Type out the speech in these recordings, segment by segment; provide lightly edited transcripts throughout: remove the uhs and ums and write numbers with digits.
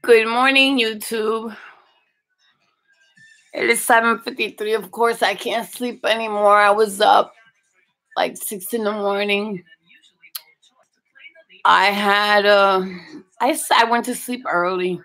Good morning, YouTube. It is 7:53. Of course, I can't sleep anymore. I was up like 6 in the morning. I had I went to sleep early,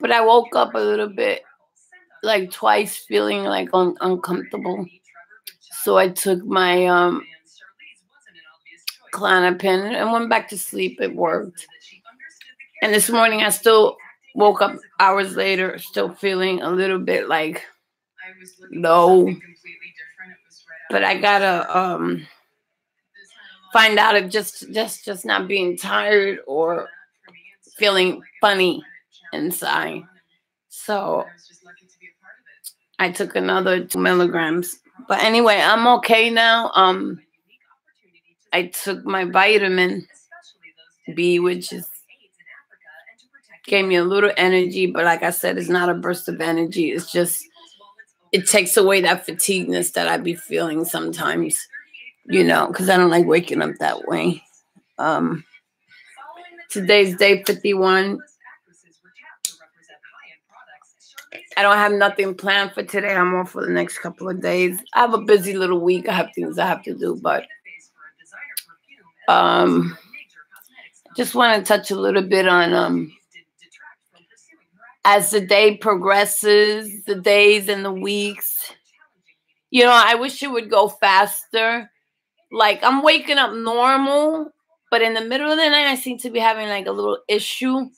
but I woke up a little bit, like twice, feeling like uncomfortable. So I took my Klonopin and went back to sleep. It worked. And this morning, I still woke up hours later, still feeling a little bit like low. But I gotta find out if just not being tired or feeling funny inside. So I took another 2 milligrams. But anyway, I'm okay now. I took my vitamin B, which gave me a little energy, but like I said, it's not a burst of energy. It's just it takes away that fatigueness that I be feeling sometimes, because I don't like waking up that way. Today's day 51. I don't have nothing planned for today. I'm off for the next couple of days. I have a busy little week. I have things I have to do, but just want to touch a little bit on as the day progresses, the days and the weeks. I wish it would go faster. Like, I'm waking up normal, but in the middle of the night, I seem to be having like a little issue.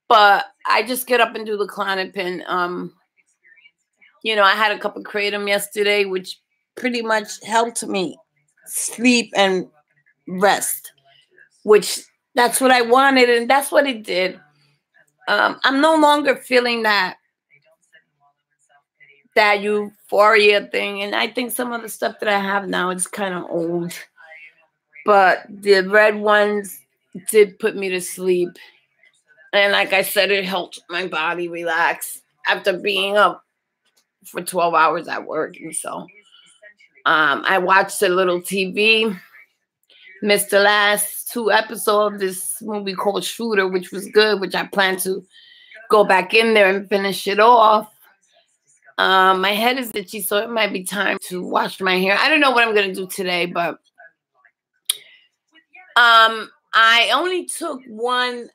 But I just get up and do the Klonopin. I had a cup of kratom yesterday, which pretty much helped me sleep and rest, which that's what I wanted, and that's what it did. I'm no longer feeling that euphoria thing, and I think some of the stuff that I have now is kind of old. But the red ones did put me to sleep, and like I said, it helped my body relax after being up for 12 hours at work. And so I watched a little TV, missed the last 2 episodes of this movie called Shooter, which was good, which I plan to go back in there and finish it off. My head is itchy, so it might be time to wash my hair. I don't know what I'm going to do today, but I only took 1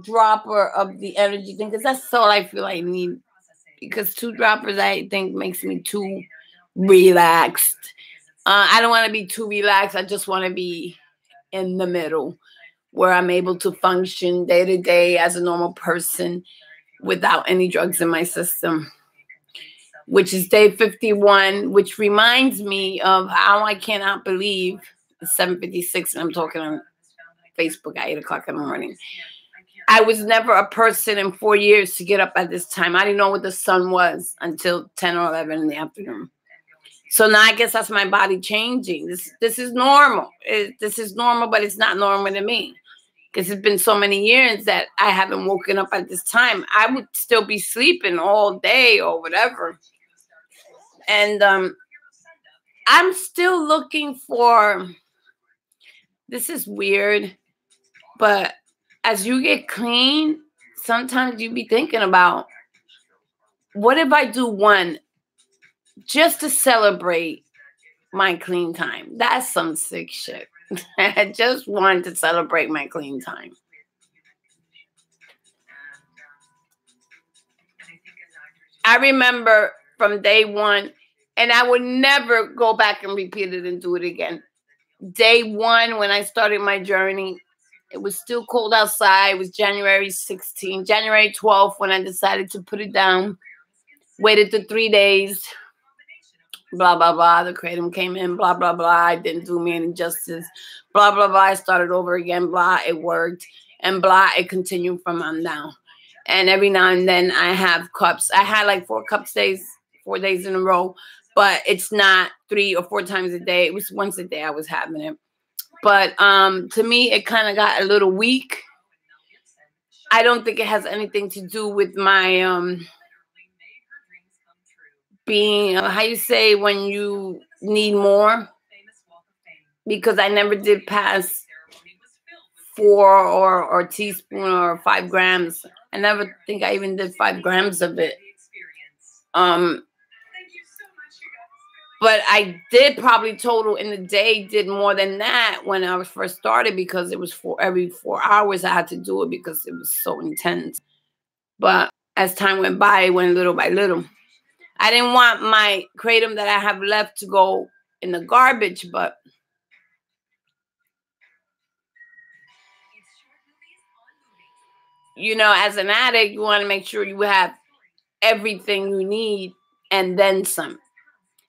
dropper of the energy thing because that's all I feel I need. Because 2 droppers, I think, makes me too relaxed. I don't want to be too relaxed. I just want to be in the middle where I'm able to function day to day as a normal person without any drugs in my system, which is day 51, which reminds me of how I cannot believe it's 7:56 and I'm talking on Facebook at 8 o'clock in the morning. I was never a person in 4 years to get up at this time. I didn't know what the sun was until 10 or 11 in the afternoon. So now I guess that's my body changing. This is normal. This is normal, but it's not normal to me. Because it's been so many years that I haven't woken up at this time. I would still be sleeping all day or whatever. And I'm still looking for, this is weird, but as you get clean, sometimes you be thinking about, what if I do one just to celebrate my clean time? That's some sick shit. I just want to celebrate my clean time. I remember from day 1, and I would never go back and repeat it and do it again. Day 1, when I started my journey, it was still cold outside. It was January 16th, January 12th when I decided to put it down. Waited the 3 days. Blah, blah, blah. The kratom came in. Blah, blah, blah. It didn't do me any justice. Blah, blah, blah. I started over again. Blah, it worked. And blah, it continued from on down. And every now and then I have cups. I had like 4 cups days, 4 days in a row. But it's not 3 or 4 times a day. It was once a day I was having it. But to me, it kind of got a little weak. I don't think it has anything to do with my being, how you say, when you need more. Because I never did pass 4 or teaspoon or 5 grams. I never think I even did 5 grams of it. But I did probably total in the day, did more than that when I was first started, because it was every 4 hours I had to do it because it was so intense. But as time went by, it went little by little. I didn't want my kratom that I have left to go in the garbage, but you know, as an addict, you want to make sure you have everything you need and then some,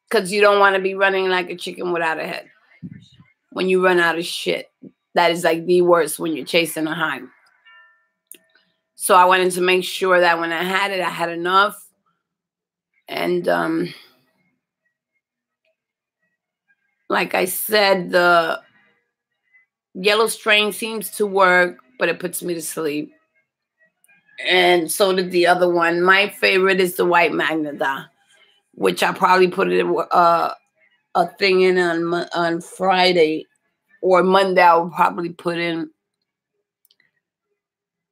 because you don't want to be running like a chicken without a head. When you run out of shit, that is like the worst when you're chasing a high. So I wanted to make sure that when I had it, I had enough. And like I said, the yellow strain seems to work, but it puts me to sleep. And so did the other one. My favorite is the white Magneta, which I probably put it a thing in on Friday or Monday. I will probably put in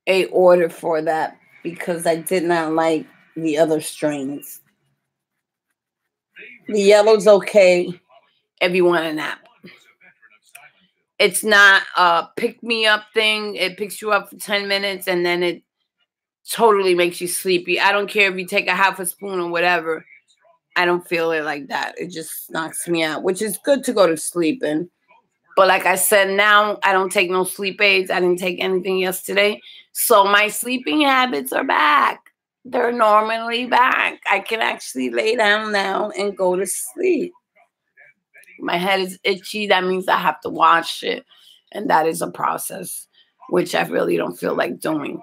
a order for that because I did not like the other strains. The yellow's okay if you want a nap. It's not a pick me up thing. It picks you up for 10 minutes and then it totally makes you sleepy. I don't care if you take a half a spoon or whatever. I don't feel it like that. It just knocks me out, which is good to go to sleep in. But like I said, now I don't take no sleep aids. I didn't take anything yesterday. So my sleeping habits are back. They're normally back. I can actually lay down now and go to sleep. My head is itchy. That means I have to wash it. And that is a process, which I really don't feel like doing.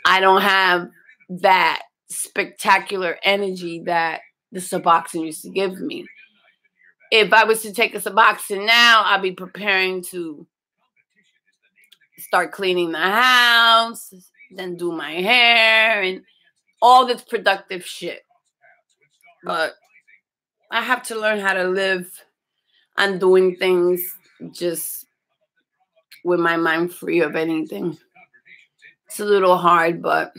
I don't have that spectacular energy that the Suboxone used to give me. If I was to take a Suboxone now, I'd be preparing to start cleaning the house, then do my hair, and all this productive shit. But I have to learn how to live on doing things just with my mind free of anything. It's a little hard, but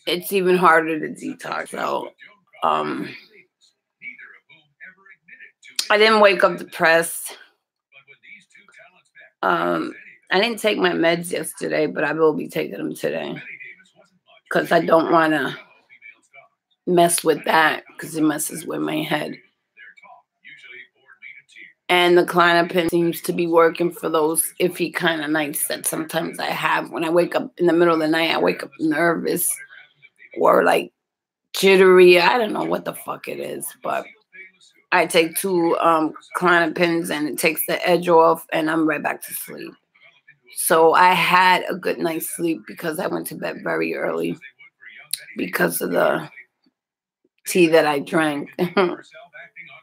it's even harder to detox. So, I didn't wake up depressed. I didn't take my meds yesterday, but I will be taking them today because I don't want to mess with that because it messes with my head. And the Klonopin seems to be working for those iffy kind of nights that sometimes I have. When I wake up in the middle of the night, I wake up nervous or like jittery. I don't know what the fuck it is, but I take 2 Klonopins and it takes the edge off and I'm right back to sleep. So I had a good night's sleep because I went to bed very early because of the tea that I drank.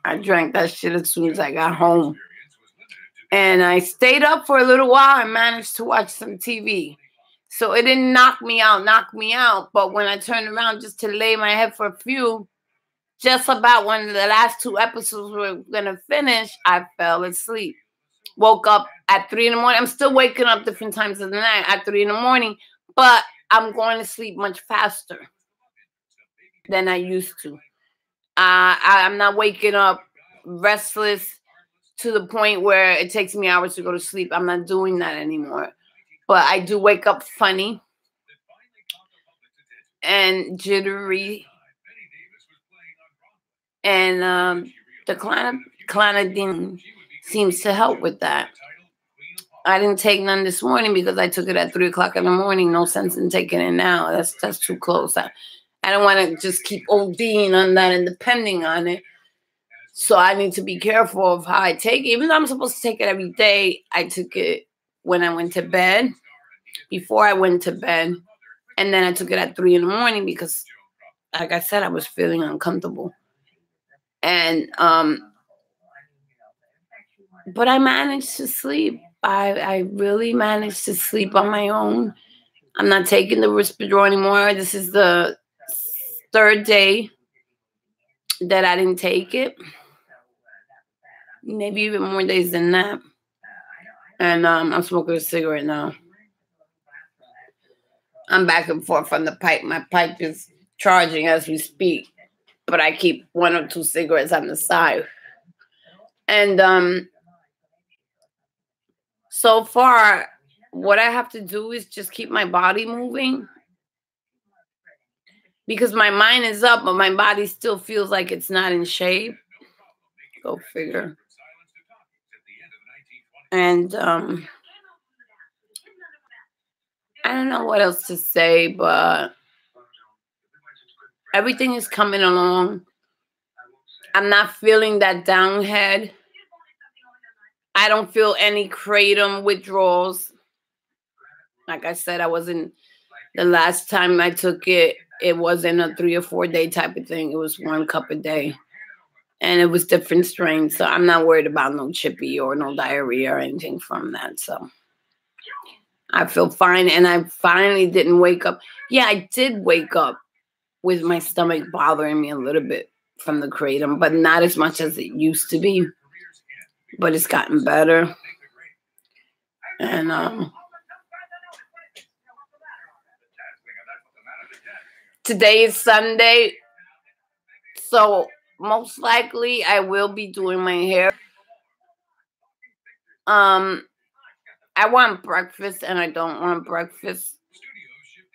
I drank that shit as soon as I got home. And I stayed up for a little while and managed to watch some TV. So it didn't knock me out. But when I turned around just to lay my head for a few, just about when the last 2 episodes were going to finish, I fell asleep. Woke up at 3 in the morning. I'm still waking up different times of the night at 3 in the morning, but I'm going to sleep much faster than I used to. I'm not waking up restless to the point where it takes me hours to go to sleep. I'm not doing that anymore. But I do wake up funny and jittery. And the clonidine seems to help with that. I didn't take none this morning because I took it at 3 o'clock in the morning. No sense in taking it now. That's too close. I don't want to just keep ODing on that and depending on it. So I need to be careful of how I take it. Even though I'm supposed to take it every day, I took it when I went to bed, before I went to bed. And then I took it at 3 in the morning because, like I said, I was feeling uncomfortable. And, but I managed to sleep. I really managed to sleep on my own. I'm not taking the Risperdal anymore. This is the 3rd day that I didn't take it. Maybe even more days than that. And I'm smoking a cigarette now. I'm back and forth from the pipe. My pipe is charging as we speak, but I keep 1 or 2 cigarettes on the side. And so far, what I have to do is just keep my body moving, because my mind is up, but my body still feels like it's not in shape. Go figure. And I don't know what else to say, but everything is coming along. I'm not feeling that downhead. I don't feel any kratom withdrawals. Like I said, I wasn't, the last time I took it, it wasn't a 3 or 4 day type of thing. It was 1 cup a day. And it was different strains. So I'm not worried about no chippy or no diarrhea or anything from that. So I feel fine. And I finally didn't wake up. Yeah, I did wake up with my stomach bothering me a little bit from the kratom, but not as much as it used to be. But it's gotten better. And today is Sunday, so most likely I will be doing my hair. I want breakfast and I don't want breakfast.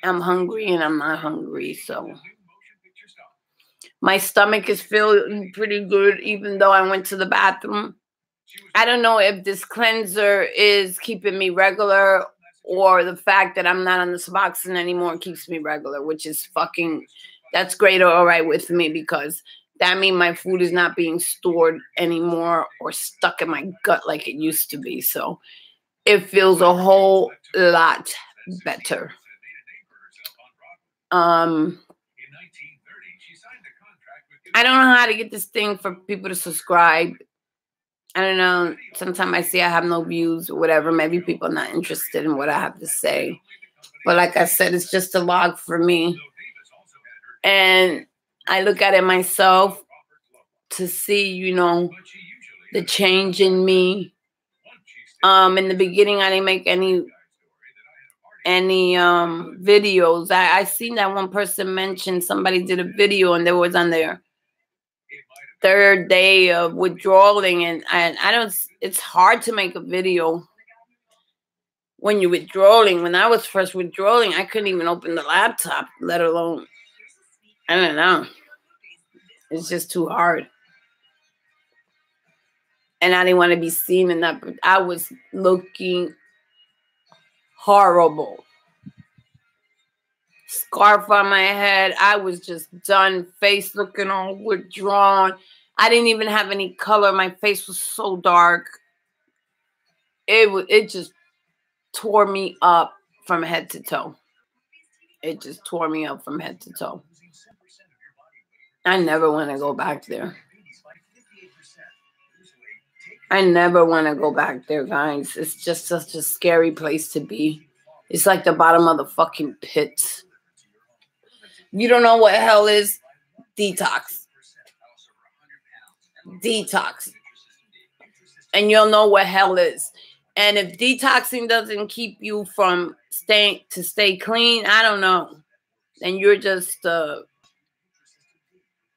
I'm hungry and I'm not hungry, so my stomach is feeling pretty good, even though I went to the bathroom. I don't know if this cleanser is keeping me regular, or the fact that I'm not on the Suboxone anymore keeps me regular, which is fucking, that's great or all right with me, because that means my food is not being stored anymore or stuck in my gut like it used to be. So it feels a whole lot better. I don't know how to get this thing for people to subscribe. I don't know. Sometimes I see I have no views or whatever. Maybe people are not interested in what I have to say. But like I said, it's just a log for me. And I look at it myself to see, you know, the change in me. In the beginning, I didn't make any videos. I seen that one person mentioned, somebody did a video and they was on their 3rd day of withdrawing, and I don't, it's hard to make a video when you're withdrawing. When I was first withdrawing, I couldn't even open the laptop, let alone, I don't know. It's just too hard. And I didn't want to be seen in that. I was looking horrible. Scarf on my head. I was just done. Face looking all withdrawn. I didn't even have any color. My face was so dark. It just tore me up from head to toe. It just tore me up from head to toe. I never want to go back there. I never want to go back there, guys. It's just such a scary place to be. It's like the bottom of the fucking pit. You don't know what hell is? Detox. Detox. And you'll know what hell is. And if detoxing doesn't keep you from stay clean, I don't know. Then you're just I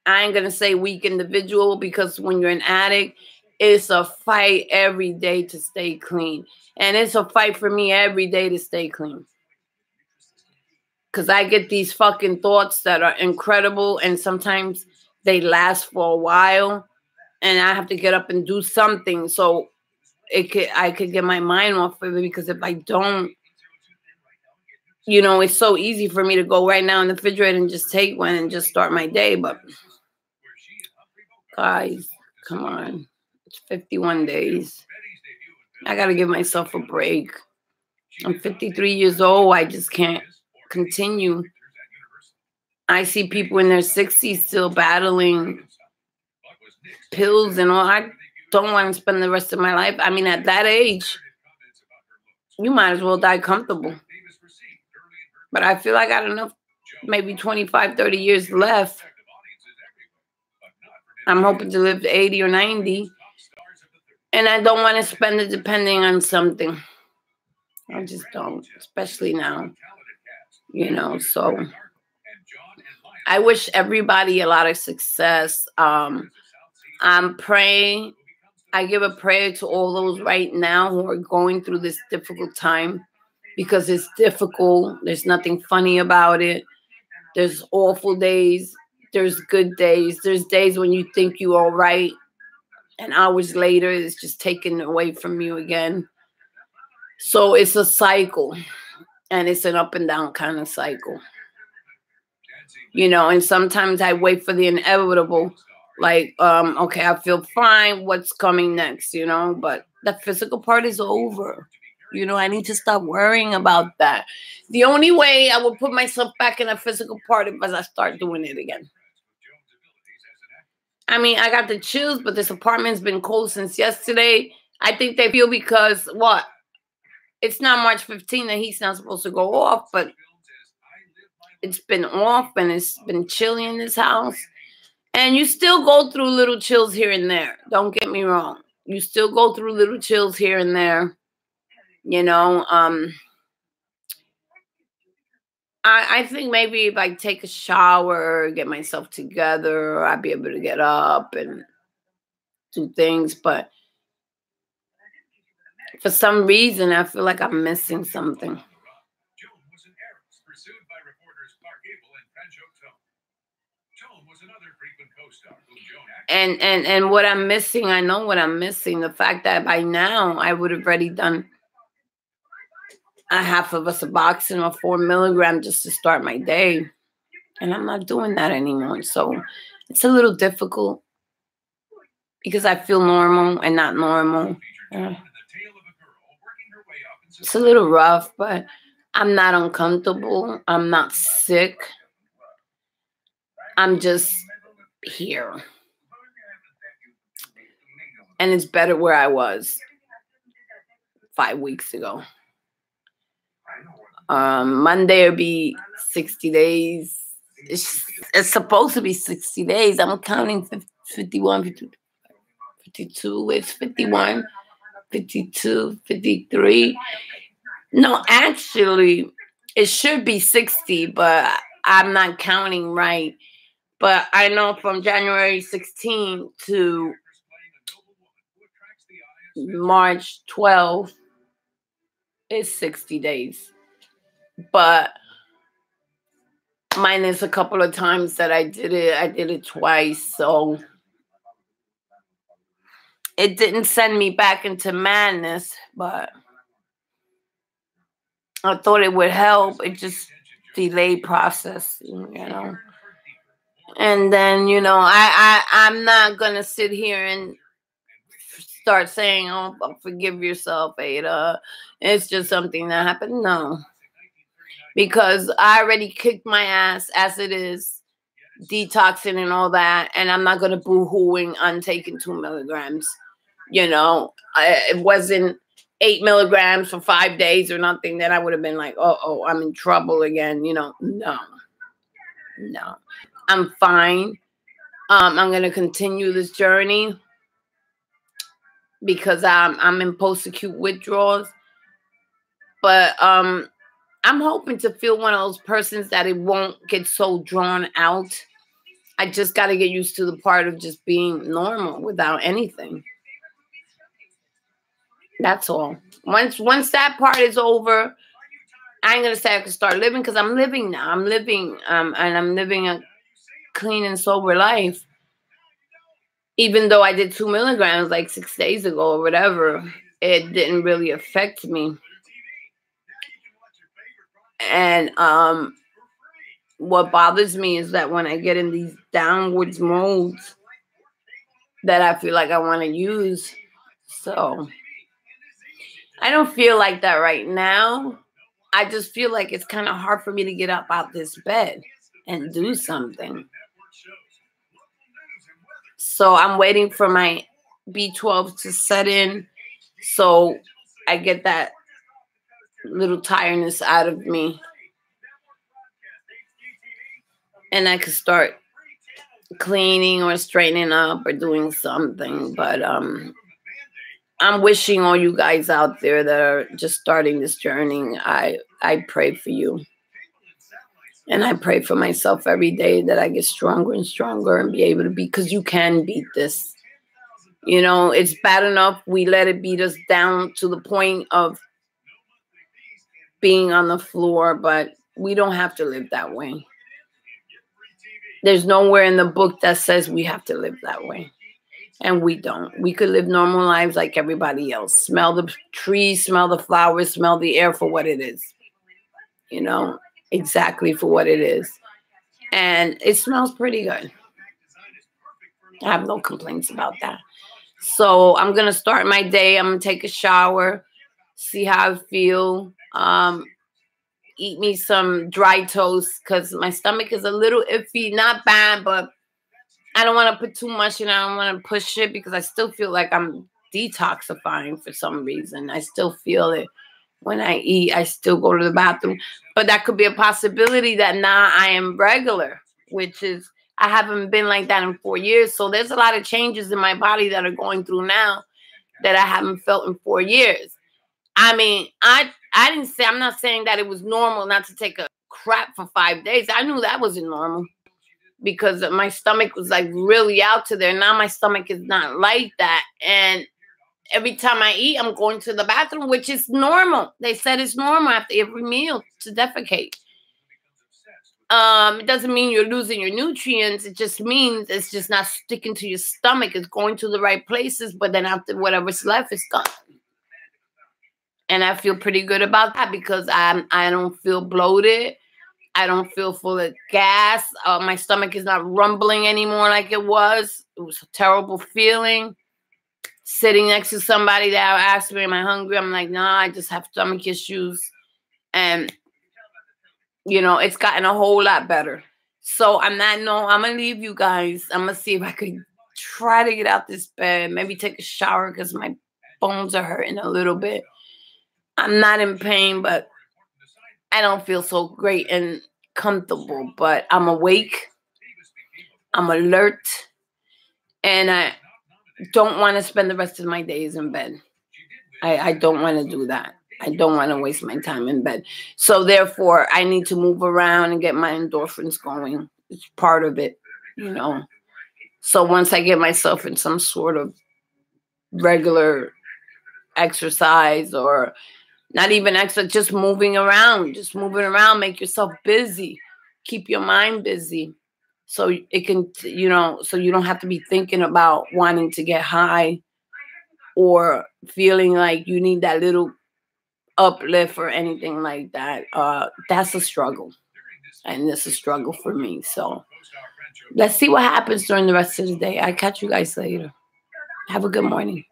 ain't gonna say weak individual, because when you're an addict, it's a fight every day to stay clean. And it's a fight for me every day to stay clean. Because I get these fucking thoughts that are incredible, and sometimes they last for a while, and I have to get up and do something so I could get my mind off of it. Because if I don't, you know, it's so easy for me to go right now in the refrigerator and just take one and just start my day. But guys, come on. It's 51 days. I got to give myself a break. I'm 53 years old. I just can't continue. I see people in their 60s still battling pills and all. I don't want to spend the rest of my life. I mean, at that age, you might as well die comfortable. But I feel I got enough, maybe 25, 30 years left. I'm hoping to live to 80 or 90. And I don't want to spend it depending on something. I just don't, especially now, so I wish everybody a lot of success. I'm praying. I give a prayer to all those right now who are going through this difficult time, because it's difficult. There's nothing funny about it. There's awful days. There's good days. There's days when you think you're all right, and hours later, it's just taken away from you again. So it's a cycle, and it's an up and down kind of cycle. And sometimes I wait for the inevitable. Like, okay, I feel fine. What's coming next? But the physical part is over. I need to stop worrying about that. The only way I will put myself back in a physical part is if I start doing it again. I mean, I got the chills, but this apartment's been cold since yesterday. I think they feel because what? It's not March 15th. The heat's not supposed to go off, but it's been off and it's been chilly in this house. And you still go through little chills here and there. Don't get me wrong. You still go through little chills here and there. I think maybe if I take a shower, get myself together, I'd be able to get up and do things. But for some reason, I feel like I'm missing something. And what I'm missing, I know what I'm missing. The fact that by now I would have already done a half of a Suboxone or 4 milligram just to start my day. And I'm not doing that anymore. So it's a little difficult because I feel normal and not normal. It's a little rough, but I'm not uncomfortable. I'm not sick. I'm just here. And it's better where I was 5 weeks ago. Monday will be 60 days. It's supposed to be 60 days. I'm counting 51, 52. It's 51, 52, 53. No, actually, it should be 60, but I'm not counting right. But I know from January 16th to March 12th, it's 60 days. But minus a couple of times that I did it twice. So it didn't send me back into madness, but I thought it would help. It just delayed process, And then, I'm not gonna sit here and start saying, "Oh, forgive yourself, Ada. It's just something that happened." No. Because I already kicked my ass as it is, detoxing and all that, and I'm not going to boo-hooing on taking 2 milligrams. It wasn't 8 milligrams for 5 days or nothing that I would have been like, oh, I'm in trouble again. No, I'm fine. I'm going to continue this journey because I'm in post-acute withdrawals. But I'm hoping to feel one of those persons that it won't get so drawn out. I just got to get used to the part of just being normal without anything. That's all. Once that part is over, I ain't going to say I can start living because I'm living now. I'm living, and I'm living a clean and sober life. Even though I did 2 milligrams like 6 days ago or whatever, it didn't really affect me. And what bothers me is that when I get in these downwards modes that I feel like I want to use. So I don't feel like that right now. I just feel like it's kind of hard for me to get up out this bed and do something. So I'm waiting for my B12 to set in so I get that little tiredness out of me. And I could start cleaning or straightening up or doing something. But I'm wishing all you guys out there that are just starting this journey, I pray for you. And I pray for myself every day that I get stronger and stronger and be able to beat, because you can beat this. You know, it's bad enough we let it beat us down to the point of being on the floor, but we don't have to live that way. There's nowhere in the book that says we have to live that way. And we don't. We could live normal lives like everybody else. Smell the trees, smell the flowers, smell the air for what it is. You know, exactly for what it is. And it smells pretty good. I have no complaints about that. So I'm going to start my day. I'm going to take a shower, see how I feel. Eat me some dry toast because my stomach is a little iffy. Not bad, but I don't want to put too much in. I don't want to push it because I still feel like I'm detoxifying for some reason. I still feel it when I eat. I still go to the bathroom. But that could be a possibility that now I am regular, which is, I haven't been like that in 4 years. So there's a lot of changes in my body that are going through now that I haven't felt in 4 years. I mean, I didn't say, I'm not saying that it was normal not to take a crap for 5 days. I knew that wasn't normal because my stomach was like really out to there. Now my stomach is not like that. And every time I eat, I'm going to the bathroom, which is normal. They said it's normal after every meal to defecate. It doesn't mean you're losing your nutrients. It just means it's just not sticking to your stomach. It's going to the right places, but then after whatever's left is gone. And I feel pretty good about that because I don't feel bloated. I don't feel full of gas. My stomach is not rumbling anymore like it was. It was a terrible feeling. Sitting next to somebody that asked me, am I hungry? I'm like, nah, I just have stomach issues. And, you know, it's gotten a whole lot better. So I'm going to leave you guys. I'm going to see if I could try to get out this bed. Maybe take a shower because my bones are hurting a little bit. I'm not in pain, but I don't feel so great and comfortable. But I'm awake. I'm alert. And I don't want to spend the rest of my days in bed. I don't want to do that. I don't want to waste my time in bed. So therefore, I need to move around and get my endorphins going. It's part of it, you know. So once I get myself in some sort of regular exercise, or not even exercise, just moving around, make yourself busy. Keep your mind busy. So it can, you know, so you don't have to be thinking about wanting to get high or feeling like you need that little uplift or anything like that. That's a struggle. And it's a struggle for me. So let's see what happens during the rest of the day. I'll catch you guys later. Have a good morning.